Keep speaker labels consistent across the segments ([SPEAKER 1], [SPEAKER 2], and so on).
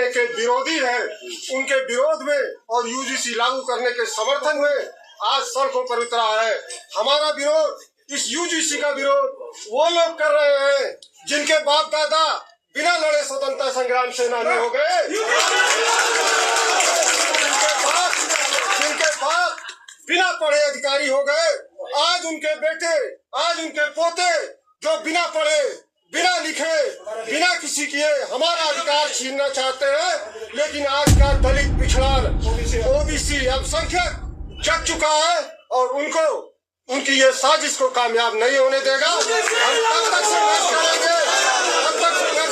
[SPEAKER 1] करने के विरोधी हैं, उनके विरोध में और यूजीसी लागू करने के समर्थन में आज सड़कों पर उतरा है। हमारा विरोध, इस यूजीसी का विरोध वो लोग कर रहे हैं जिनके बाप दादा बिना लड़े स्वतंत्रता संग्राम सेनानी हो गए, जिनके बाप बिना पढ़े अधिकारी हो गए। आज उनके बेटे, आज उनके पोते जो बिना पढ़े, बिना लिखे, बिना किसी किए हमारा अधिकार छीनना चाहते हैं। लेकिन आज का दलित, पिछड़ा, ओबीसी, अल्पसंख्यक जग चुका है और उनको उनकी ये साजिश को कामयाब नहीं होने देगा। हम तब तक संघर्ष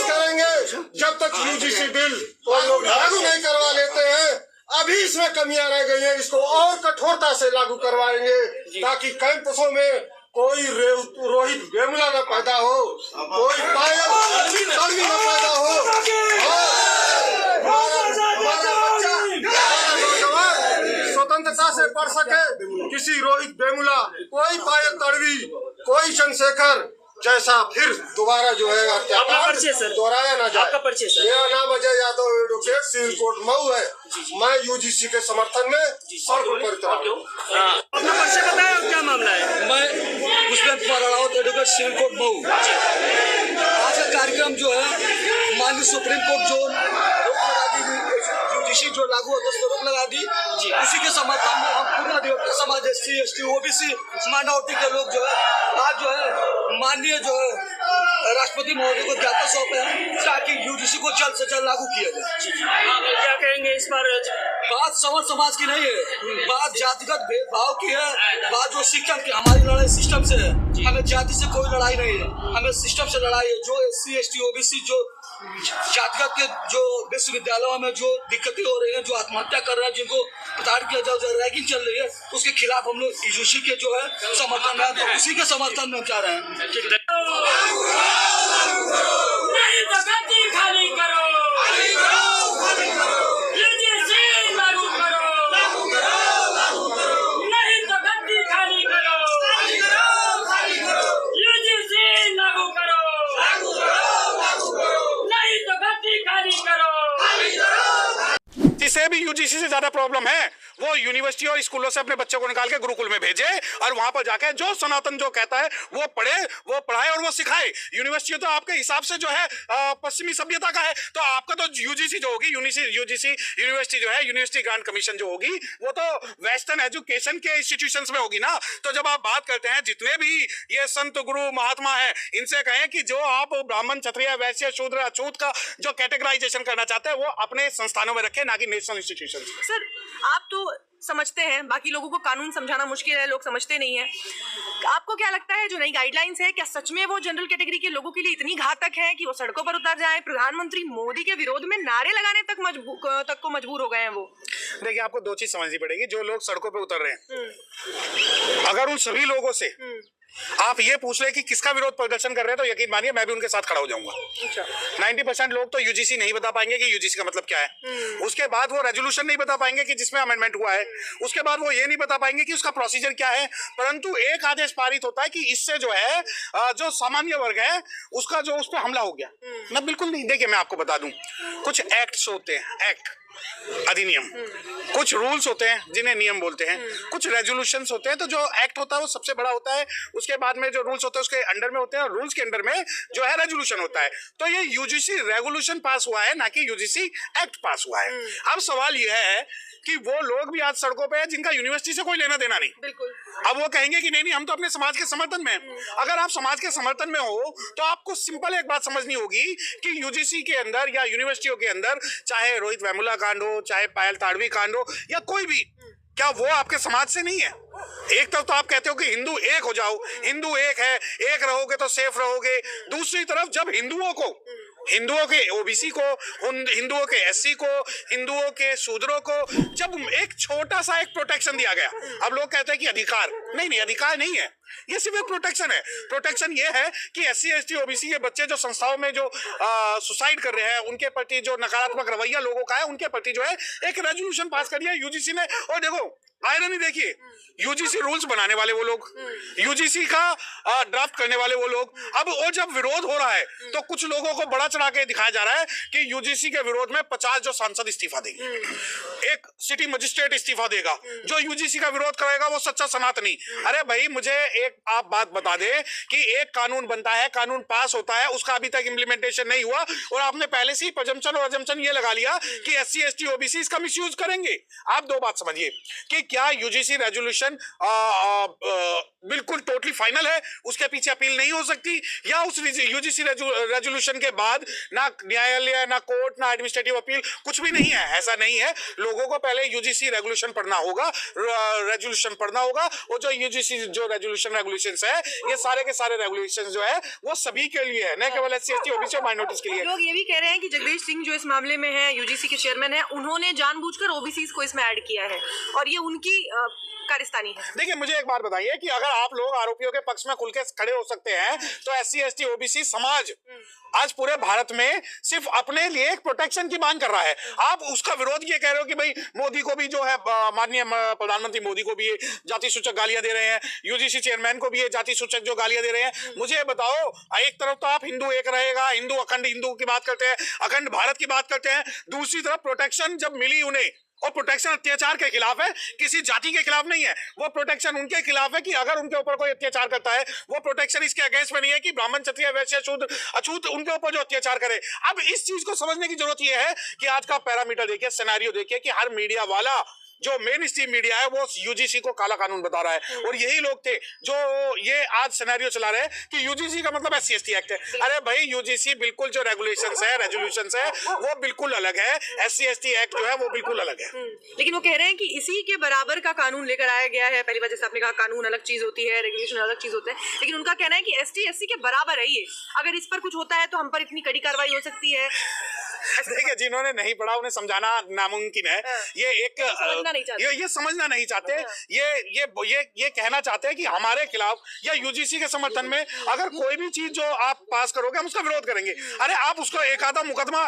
[SPEAKER 1] करेंगे जब तक यूजीसी बिल वो लोग लागू नहीं करवा लेते हैं। अभी इसमें कमियां रह गई हैं, इसको और कठोरता से लागू करवाएंगे ताकि कैंपसों में कोई रोहित वेमुला न पैदा हो, कोई पायल तड़वी न पैदा हो, हमारा बच्चा, हमारा नौजवान स्वतंत्रता से पढ़ सके। किसी रोहित वेमुला, कोई पायल तड़वी, कोई चंद्रशेखर जैसा फिर दोबारा जो है दोहराया ना जाए। मेरा नाम Ajay Yadav, advocate, civil court Mau है। मैं यूजीसी के समर्थन में सड़कों पर उतरा हूं।
[SPEAKER 2] अपना परिचय बताएं, क्या मामला है?
[SPEAKER 3] मैं Pushpendra Kumar Rawat, advocate, civil court Mau. आज का कार्यक्रम जो है माननीय सुप्रीम कोर्ट जो यूजीसी जो लागू होता है रोक लगा दी, उसी के समर्थन में हम पूरा अधिवक्ता समाज, SC, ST, OBC, माइनॉरिटी के लोग जो है आज जो है माननीय जो है राष्ट्रपति महोदय को ज्ञापन सौंपे हैं ताकि यूजीसी को जल्द से जल्द लागू किया जाए।
[SPEAKER 2] आप क्या कहेंगे इस पर?
[SPEAKER 3] बात समर समाज की नहीं है, बात जातिगत भेदभाव की है, बात जो सिस्टम की, हमारी लड़ाई सिस्टम से है। हमें जाति से कोई लड़ाई नहीं है, हमें सिस्टम से लड़ाई है। जो SC, ST, OBC जो जातिगत के जो विश्वविद्यालयों में जो दिक्कतें हो रही हैं, जो आत्महत्या कर रहे हैं, जिनको प्रताड़ित किया जाए, जो रैगिंग चल रही है, उसके खिलाफ हम लोग यूजीसी के जो है समर्थन में, तो उसी के समर्थन में चाह रहे हैं।
[SPEAKER 2] नहीं तो गद्दी खाली करो, यूजीसी लागू करो, नहीं तो गद्दी खाली करो, यूजीसी लागू करो, नहीं तो गद्दी खाली करो।
[SPEAKER 4] जिसे भी यूजीसी से ज्यादा प्रॉब्लम है वो यूनिवर्सिटी और स्कूलों से अपने बच्चों को निकाल के गुरुकुल में भेजे और वहां पर जाके जो सनातन जो कहता है वो पढ़े, वो पढ़ाए और वो सिखाए। यूनिवर्सिटी तो आपके हिसाब से जो है पश्चिमी सभ्यता का है, तो आपका तो यूजीसी जो होगी, यूजीसी यूनिवर्सिटी जो है, यूनिवर्सिटी ग्रांट कमीशन जो होगी, वो तो वेस्टर्न एजुकेशन के इंस्टीट्यूशंस में होगी ना। तो जब आप बात करते हैं जितने भी ये संत गुरु महात्मा है, इनसे कहें कि जो आप ब्राह्मण, क्षत्रिय, वैश्य, शूद्र, अछूत का जो कैटेगराइजेशन करना चाहते हैं वो अपने संस्थानों में रखें, ना कि नेशनल इंस्टीट्यूशन।
[SPEAKER 5] सर, आप तो समझते हैं, बाकी लोगों को कानून समझाना मुश्किल है, लोग समझते नहीं है। आपको क्या लगता है जो नई गाइडलाइंस है, क्या सच में वो जनरल कैटेगरी के लोगों के लिए इतनी घातक है कि वो सड़कों पर उतर जाए? प्रधानमंत्री मोदी के विरोध में नारे लगाने तक को मजबूर हो गए हैं वो।
[SPEAKER 4] देखिए, आपको दो चीज समझनी पड़ेगी। जो लोग सड़कों पे उतर रहे हैं, अगर उन सभी लोगों से आप ये पूछ ले कि किसका विरोध प्रदर्शन कर रहे हैं, तो यकीन मानिए मैं भी उनके साथ खड़ा हो जाऊंगा। 90% लोग तो यूजीसी नहीं बता पाएंगे कि यूजीसी का मतलब क्या है। उसके बाद वो रेजोल्यूशन नहीं बता पाएंगे कि जिसमें अमेंडमेंट हुआ है। उसके बाद वो ये नहीं बता पाएंगे कि उसका प्रोसीजर क्या है। परंतु एक आदेश पारित होता है कि इससे जो है जो सामान्य वर्ग है उसका जो उस पर हमला हो गया। मैं बिल्कुल नहीं। देखिए, मैं आपको बता दूं, कुछ एक्ट्स होते हैं, एक्ट, अधिनियम, कुछ रूल्स होते हैं जिन्हें नियम बोलते हैं, कुछ रेजोल्यूशंस होते हैं। तो जो एक्ट होता है वो सबसे बड़ा होता है, उसके बाद में जो रूल्स होते हैं उसके अंडर में होते हैं, और रूल्स के अंडर में जो है रेजोल्यूशन होता है। तो ये यूजीसी रेगुलेशन पास हुआ है, ना कि यूजीसी एक्ट पास हुआ है। अब सवाल यह है कि वो लोग भी आज सड़कों पे हैं जिनका यूनिवर्सिटी से कोई लेना देना नहीं।
[SPEAKER 5] बिल्कुल।
[SPEAKER 4] अब वो कहेंगे कि नहीं हम तो अपने समाज के समर्थन में हैं। अगर आप समाज के समर्थन में हो तो आपको सिंपल एक बात समझनी होगी कि यूजीसी के अंदर या यूनिवर्सिटियों के अंदर, चाहे रोहित वेमुला कांड हो, चाहे पायल ताड़वी कांड हो, या कोई भी, क्या वो आपके समाज से नहीं है? एक तरफ तो आप कहते हो कि हिंदू एक हो जाओ, हिंदू एक है, एक रहोगे तो सेफ रहोगे। दूसरी तरफ जब हिंदुओं को, हिंदुओं के ओबीसी को, हिंदुओं के एससी को, हिंदुओं के शूद्रों को जब एक छोटा सा एक प्रोटेक्शन दिया गया, अब लोग कहते हैं कि अधिकार, नहीं, अधिकार नहीं है, ये सिर्फ एक प्रोटेक्शन है। प्रोटेक्शन ये है कि SC ST OBC के बच्चे जो संस्थाओं में जो सुसाइड कर रहे हैं, उनके प्रति जो नकारात्मक रवैया लोगों का है, उनके प्रति जो है एक रेजोल्यूशन पास कर दिया यूजीसी ने। और देखो आयरनी देखिए, यूजीसी रूल्स बनाने वाले वो लोग, यूजीसी का ड्राफ्ट करने वाले वो लोग। अब वो जब विरोध हो रहा है तो कुछ लोगों को बड़ा चढ़ा के दिखाया जा रहा है कि यूजीसी के विरोध में 50 जो सांसद इस्तीफा देंगे, एक सिटी मजिस्ट्रेट इस्तीफा देगा, जो यूजीसी का विरोध करेगा वो सच्चा सनातनी। अरे भाई, मुझे एक आप बात बता दे कि एक कानून बनता है, कानून पास होता है, उसका अभी तक इम्प्लीमेंटेशन नहीं हुआ और आपने पहले से ही प्रजम्पशन और अजम्पशन ये लगा लिया कि SC ST OBC इसका मिसयूज करेंगे। आप दो बात समझिए कि क्या यूजीसी रेजोल्यूशन बिल्कुल टोटली फाइनल है, उसके पीछे अपील नहीं हो सकती, या उस यूजीसी रेजोल्यूशन के बाद ना न्यायालय, ना कोर्ट, ना एडमिनिस्ट्रेटिव अपील, कुछ भी नहीं है? ऐसा नहीं है। लोगों को पहले यूजीसी रेगुलेशन पढ़ना होगा, रेजोल्यूशन पढ़ना होगा। और जो यूजीसी जो रेगुलेशंस है, ये सारे के सारे रेगुलेशंस जो है वो सभी के लिए है, न केवल SC ST OBC और माइनॉरिटीज के लिए।
[SPEAKER 5] लोग ये भी कह रहे हैं कि जगदीश सिंह जो इस मामले में है, यूजीसी के चेयरमैन है, उन्होंने जानबूझकर ओबीसीज को इसमें ऐड किया है और ये उनकी कारस्तानी है।
[SPEAKER 4] देखिए, मुझे एक बात बताइए कि अगर आप लोग आरोपियों के पक्ष में खुल के खड़े हो सकते हैं तो SC ST OBC समाज आज पूरे भारत में सिर्फ अपने लिए एक प्रोटेक्शन की मांग कर रहा है। आप उसका विरोध ये कह रहे हो कि भाई मोदी को भी जो है, माननीय प्रधानमंत्री मोदी को भी जाति सूचक गालियां दे रहे हैं, यूजीसी चेयरमैन को भी ये जाति सूचक जो गालियां दे रहे हैं। मुझे बताओ, एक तरफ तो आप हिंदू एक रहेगा, हिंदू अखंड हिंदू की बात करते हैं, अखंड भारत की बात करते हैं, दूसरी तरफ प्रोटेक्शन जब मिली उन्हें, और प्रोटेक्शन अत्याचार के खिलाफ है, किसी जाति के खिलाफ नहीं है। वो प्रोटेक्शन उनके खिलाफ है कि अगर उनके ऊपर कोई अत्याचार करता है, वो प्रोटेक्शन इसके अगेंस्ट में नहीं है कि ब्राह्मण, क्षत्रिय, वैश्य, शूद्र, अछूत उनके ऊपर जो अत्याचार करे। अब इस चीज को समझने की जरूरत यह है कि आज का पैरामीटर देखिए, सिनेरियो देखिए कि हर मीडिया वाला, जो मेन स्ट्रीम मीडिया है, वो यूजीसी को काला कानून बता रहा है। और यही लोग थे जो ये आज सिनेरियो चला रहे हैं कि यूजीसी का मतलब SC ST एक्ट है। अरे भाई, यूजीसी बिल्कुल जो रेगुलेशंस है, रेजोल्यूशंस है, वो बिल्कुल अलग है। SC ST एक्ट जो है वो बिल्कुल अलग है।
[SPEAKER 5] लेकिन वो कह रहे हैं कि इसी के बराबर का कानून लेकर आया गया है। पहली बार जैसे आपने कहा, कानून अलग चीज होती है, रेगुलेशन अलग चीज होता है, लेकिन उनका कहना है कि ST SC के बराबर है ये। अगर इस पर कुछ होता है तो हम पर इतनी कड़ी कार्रवाई हो सकती है।
[SPEAKER 4] देखिए, जिन्होंने नहीं पढ़ा उन्हें समझाना नामुमकिन है। ये एक ये समझना नहीं चाहते, ये कहना चाहते हैं कि हमारे खिलाफ या यूजीसी के समर्थन में अगर कोई भी चीज जो आप पास करोगे हम उसका विरोध करेंगे। अरे आप उसको एक आधा मुकदमा,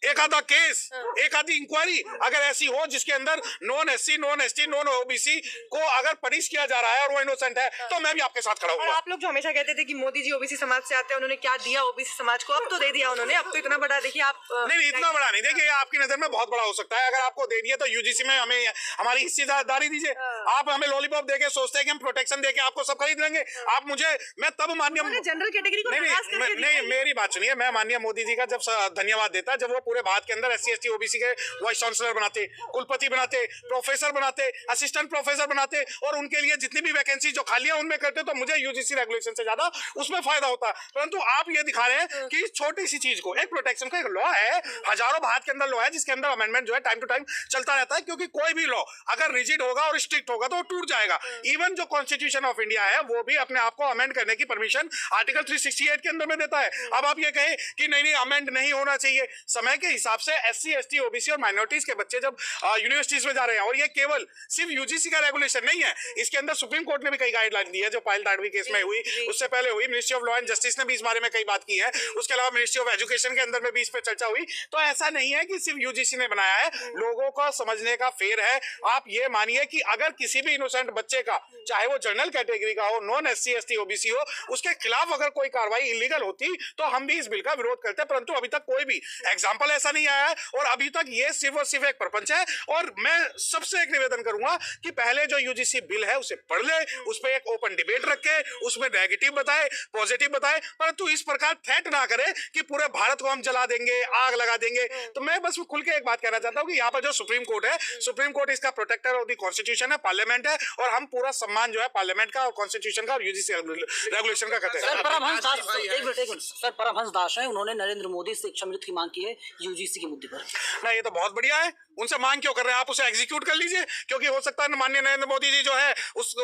[SPEAKER 4] एक आधा केस, एक आधी इंक्वायरी अगर ऐसी हो जिसके अंदर non SC, non ST, non OBC को अगर पनिश किया जा रहा है और वो इनोसेंट है, तो मैं भी आपके साथ खड़ा हूँ।
[SPEAKER 5] आप लोग जो हमेशा कहते थे कि मोदी जी OBC समाज से आते हैं, उन्होंने क्या दिया OBC समाज को? अब तो दे दिया उन्होंने, अब तो इतना बड़ा देखिए आप।
[SPEAKER 4] नहीं, इतना बड़ा नहीं। देखिए, आपकी नजर में बहुत बड़ा हो सकता है। अगर आपको दे दिया तो यूजीसी में हमें हमारी हिस्सेदारी दीजिए। आप हमें लॉलीपॉप देके सोचते हैं कि हम प्रोटेक्शन देके आपको सब खरीद लेंगे। आप मुझे, मैं तब माननीय
[SPEAKER 5] जनरल कैटेगरी को
[SPEAKER 4] नहीं, मेरी बात सुनिए। मैं माननीय मोदी जी का जब धन्यवाद देता जब वो पूरे भारत के अंदर SC ST OBC के वाइस चांसलर बनाते, कुलपति बनाते, प्रोफेसर बनाते, असिस्टेंट प्रोफेसर बनाते और उनके लिए जितनी भी वैकेंसी जो खालियां उनमें करते, तो मुझे यूजीसी रेगुलेशन से ज्यादा उसमें फायदा होता। परंतु आप ये दिखा रहे हैं कि इस छोटी सी चीज को, एक प्रोटेक्शन का एक लॉ है, हजारों भारत के अंदर लॉ है जिसके अंदर अमेंडमेंट जो है टाइम टू टाइम चलता रहता है, क्योंकि कोई भी लॉ अगर रिजिड होगा और स्ट्रिक्ट होगा तो वो टूट जाएगा। इवन जो कॉन्स्टिट्यूशन ऑफ इंडिया है वो भी अपने आप को अमेंड करने की परमिशन आर्टिकल 368 के अंदर में देता है। अब आप ये कहें कि नहीं अमेंड नहीं होना चाहिए, समय के हिसाब से SC ST OBC और माइनॉरिटीज के बच्चे जब यूनिवर्सिटीज में जा रहे हैं, और ये केवल सिर्फ यूजीसी का रेगुलेशन नहीं है, इसके अंदर सुप्रीम कोर्ट ने भी कई गाइडलाइन दी है, जो पायल ताड़वी केस में हुई, उससे पहले हुई, ministry of law and justice ने भी इस बारे में कई बात की है, उसके अलावा मिनिस्ट्री ऑफ एजुकेशन के अंदर में भी इस पर चर्चा हुई। तो ऐसा नहीं है कि सिर्फ यूजीसी ने बनाया है, लोगों को समझने का फेर है। आप ये मानिए कि अगर किसी भी इनोसेंट बच्चे का, चाहे वो जनरल कैटेगरी का हो, नॉन SC ST OBC हो, उसके खिलाफ अगर कोई कार्रवाई इलीगल होती तो हम भी इस बिल का विरोध करते हैं। परंतु अभी तक कोई भी एग्जाम्पल ऐसा नहीं आया है और अभी तक ये सिर्फ और सिर्फ एक प्रपंच है। और मैं सबसे एक निवेदन करूंगा कि पहले जो यूजीसी बिल है उसे पढ़ ले, उस पर एक ओपन डिबेट रखे, उसमें नेगेटिव बताए, पॉजिटिव बताए, परंतु इस प्रकार थ्रेट ना करे कि पूरे भारत को हम जला देंगे, आग लगा देंगे। तो मैं बस खुल के एक बात कहना चाहता हूं कि यहाँ पर जो सुप्रीम कोर्ट है, सुप्रीम कोर्ट इसका प्रोटेक्टर ऑफ द कॉन्स्टिट्यूशन है, पार्लियामेंट है, और हम पूरा सम्मान जो है पार्लियामेंट का और कॉन्स्टिट्यूशन का और यूजीसी रेगुलेशन का करते हैं।
[SPEAKER 6] सर परमहंस दास है, उन्होंने नरेंद्र मोदी से क्षमृत की मांग की है यूजीसी के मुद्दे पर।
[SPEAKER 4] ना, ये तो बहुत बढ़िया है। उनसे मांग क्यों कर रहे हैं? आप उसे एग्जीक्यूट कर लीजिए, क्योंकि हो सकता है माननीय नरेंद्र मोदी जी जो है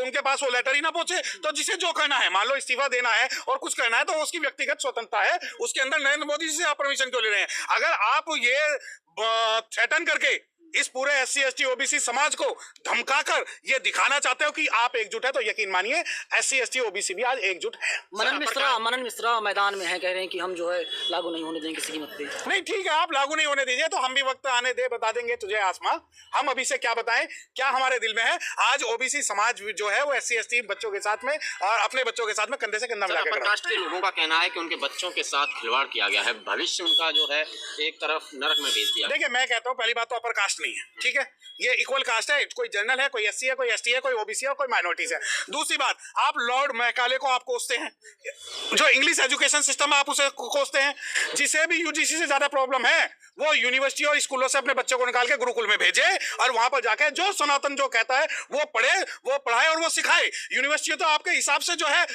[SPEAKER 4] उनके पास वो लेटर ही ना पहुंचे। तो जिसे जो करना है, मान लो इस्तीफा देना है और कुछ करना है, तो उसकी व्यक्तिगत स्वतंत्रता है, उसके अंदर नरेंद्र मोदी जी से आप परमिशन क्यों ले रहे हैं? अगर आप ये थ्रेटन करके इस पूरे SC ST OBC समाज को धमकाकर ये दिखाना चाहते हो कि आप एकजुट है, तो यकीन मानिए SC ST OBC भी आज एकजुट है।
[SPEAKER 6] मनन मिश्रा मैदान में है, कह रहे हैं कि हम जो है लागू नहीं होने देंगे किसी कीमत पे।
[SPEAKER 4] नहीं ठीक है, आप लागू नहीं होने दीजिए, तो हम भी वक्त आने दे बता देंगे तुझे आसमां। हम अभी से क्या बताएं, क्या हमारे दिल में है। आज OBC समाज जो है वो SC ST बच्चों के साथ में और अपने बच्चों के साथ में कंधे से कंधा मिला के खड़ा है।
[SPEAKER 7] कास्ट के लोगों का कहना है कि उनके बच्चों के साथ खिलवाड़ किया गया है, भविष्य उनका जो है एक तरफ नरक में भेज दिया।
[SPEAKER 4] देखिए मैं कहता हूँ, पहली बात तो अपर कास्ट नहीं है, ठीक है, ये इक्वल कास्ट है, कोई जनरल है, कोई SC है, कोई ST है, कोई OBC है और कोई माइनॉरिटीज है। दूसरी बात, आप लॉर्ड मैकाले को आप कोसते हैं, जो इंग्लिश एजुकेशन सिस्टम है आप उसे कोसते हैं। जिसे भी UGC से ज्यादा प्रॉब्लम है वो यूनिवर्सिटी और स्कूलों से अपने बच्चों को निकाल के गुरुकुल में भेजे और वहां पर जाके जो सनातन जो कहता है वो पढ़े, वो पढ़ाए और वो सिखाए। यूनिवर्सिटी तो आपके हिसाब से जो है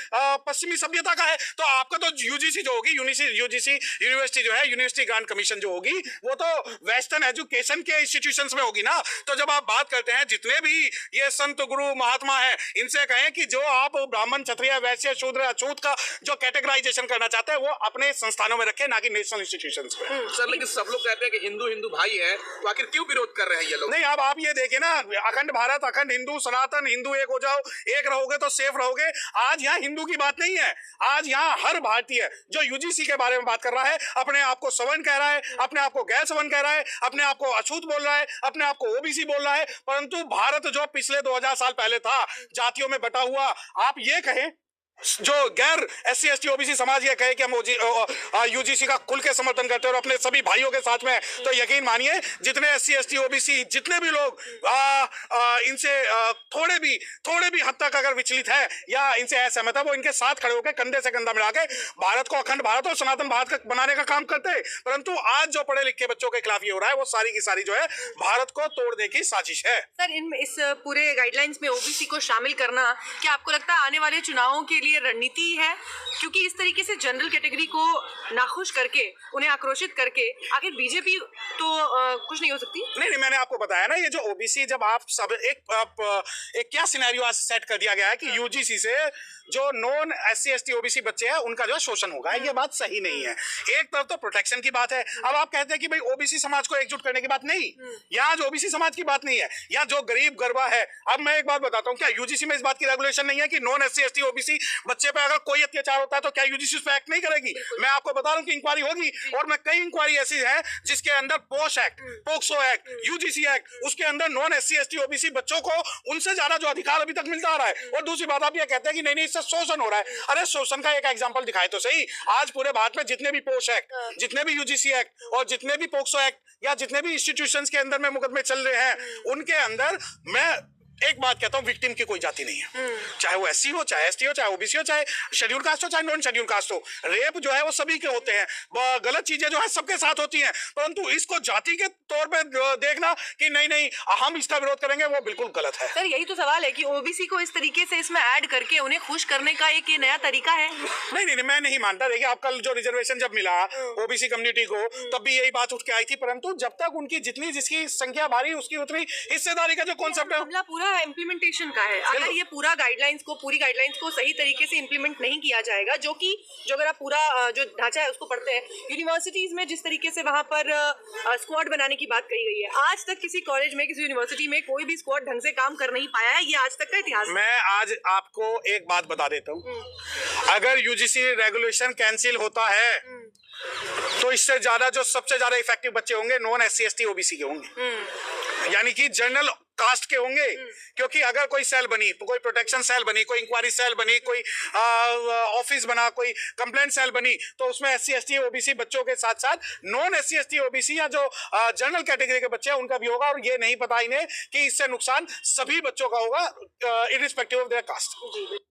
[SPEAKER 4] पश्चिमी सभ्यता का है, तो आपका तो UGC जो होगी, UGC यूनिवर्सिटी जो है, यूनिवर्सिटी ग्रांट कमीशन जो होगी, वो तो वेस्टर्न एजुकेशन के इंस्टीट्यूशंस में होगी ना। तो जब आप बात करते हैं, जितने भी ये संत गुरु महात्मा है, इनसे कहें कि जो आप ब्राह्मण क्षत्रिय वैश्य शूद्र अछूत का जो कैटेगराइजेशन करना चाहते हैं वो अपने संस्थानों में रखें, ना कि नेशनल इंस्टीट्यूशंस में।
[SPEAKER 8] सर लेकिन सब लोग कहते हैं कि हिंदू हिंदू भाई है, तो आखिर क्यों विरोध कर रहे हैं ये लोग?
[SPEAKER 4] नहीं, अब आप ये देखिए ना, अखंड भारत, अखंड हिंदू, सनातन हिंदू एक हो जाओ, एक रहोगे तो सेफ रहोगे। आज यहाँ हिंदू की बात नहीं है, आज यहाँ हर भारतीय जो UGC के बारे में बात कर रहा है, अपने आप को सवर्ण कह रहा है, अपने आप को गैर सवर्ण कह रहा है, अपने आप को अछूत बोल रहा है, अपने आप को OBC बोल रहा है। परंतु भारत जो पिछले 2000 साल पहले था जातियों में बटा हुआ, आप ये कहें, जो गैर SC ST OBC समाज ये कहे कि हम UGC का खुल के समर्थन करते हैं और अपने सभी भाइयों के साथ में, तो यकीन मानिए जितने SC ST OBC जितने भी लोग इनसे थोड़े भी हद तक अगर विचलित है या इनसे असहमत है, वो इनके साथ खड़े होकर कंधे से कंधा मिला के भारत को अखंड भारत और सनातन भारत का बनाने का काम करते हैं। परंतु आज जो पढ़े लिखे बच्चों के खिलाफ ये हो रहा है, वो सारी की सारी जो है भारत को तोड़ने की साजिश है।
[SPEAKER 5] सर, इस पूरे गाइडलाइंस में OBC को शामिल करना, क्या आपको लगता है आने वाले चुनावों के लिए रणनीति है? क्योंकि इस तरीके से जनरल कैटेगरी को नाखुश करके, उन्हें आक्रोशित करके आखिर बीजेपी तो कुछ नहीं हो सकती।
[SPEAKER 4] नहीं, मैंने आपको बताया ना, ये जो OBC जब आप सब एक क्या सिनेरियो आज सेट कर दिया गया है कि UGC से जो नॉन SC ST OBC बच्चे हैं उनका जो शोषण होगा, ये बात सही नहीं है। एक तरफ तो प्रोटेक्शन की बात है, अब आप कहते हैं कि भाई OBC समाज को एकजुट करने की बात नहीं, यहाँ जो OBC समाज की बात नहीं है, यहाँ जो गरीब गरबा है। अब मैं एक बात बताता हूँ, क्या UGC में इस बात की रेगुलेशन नहीं है कि नॉन SC ST OBC बच्चे पे अगर कोई अत्याचार होता है तो क्या UGC उस पर एक्ट नहीं करेगी? मैं आपको बता रहा हूँ कि इंक्वायरी होगी, और मैं कई इंक्वायरी ऐसी है जिसके अंदर पोश act, POCSO act, UGC act, उसके अंदर नॉन SC ST OBC बच्चों को उनसे ज्यादा जो अधिकार अभी तक मिलता आ रहा है। और दूसरी बात, आप ये कहते हैं कि नहीं इससे शोषण हो रहा है। अरे शोषण का एक एग्जांपल दिखाए तो सही। आज पूरे भारत में जितने भी पोश एक्ट, जितने भी UGC एक्ट और जितने भी पोक्सो एक्ट या जितने भी इंस्टीट्यूशंस के अंदर में मुकदमे चल रहे हैं, उनके अंदर मैं एक बात कहता हूं, विक्टिम की कोई जाति नहीं है, चाहे वो SC हो, चाहे ST हो, चाहे OBC हो, चाहे शेड्यूल कास्ट हो, चाहे नॉन शेड्यूल कास्ट हो। रेप जो है वो सभी के होते हैं, गलत चीजें जो है सबके साथ होती हैं, परंतु इसको जाति के तौर पे देखना कि नहीं हम इसका विरोध करेंगे, वो बिल्कुल गलत है।
[SPEAKER 5] सर, यही तो सवाल है कि OBC को इस तरीके से इसमें ऐड करके उन्हें खुश करने का एक ये नया तरीका है।
[SPEAKER 4] नहीं, मैं नहीं मानता। देखिए, आप कल जो रिजर्वेशन जब मिला OBC कम्युनिटी को, तब भी यही बात उठ के आई थी, परंतु जब तक उनकी जिसकी संख्या भारी उसकी उतनी हिस्सेदारी का जो कॉन्सेप्ट है
[SPEAKER 5] इम्प्लीमेंटेशन का है। अगर ये पूरी गाइडलाइंस को सही तरीके से इम्प्लीमेंट नहीं किया जाएगा, जो अगर आप पूरा जो ढांचा है उसको पढ़ते हैं, यूनिवर्सिटीज में जिस तरीके से वहां पर स्क्वाड बनाने की बात कही गई है, आज तक किसी कॉलेज में, किसी यूनिवर्सिटी में कोई भी स्क्वाड ढंग से काम कर नहीं पाया है। ये आज तक का इतिहास।
[SPEAKER 4] मैं आज आपको एक बात बता देता हूँ, अगर UGC रेगुलेशन कैंसिल होता है तो इससे ज्यादा जो सबसे ज्यादा इफेक्टिव बच्चे होंगे नॉन SC ST OBC के होंगे, यानी कि जनरल कास्ट के होंगे। क्योंकि अगर कोई सेल बनी, कोई प्रोटेक्शन सेल बनी, कोई इंक्वायरी सेल बनी, कोई ऑफिस बना, कोई कंप्लेंट सेल बनी, तो उसमें SC ST OBC बच्चों के साथ साथ नॉन SC ST OBC या जो जनरल कैटेगरी के बच्चे हैं उनका भी होगा। और ये नहीं पता इन्हें कि इससे नुकसान सभी बच्चों का होगा, इररिस्पेक्टिव ऑफ देयर कास्ट।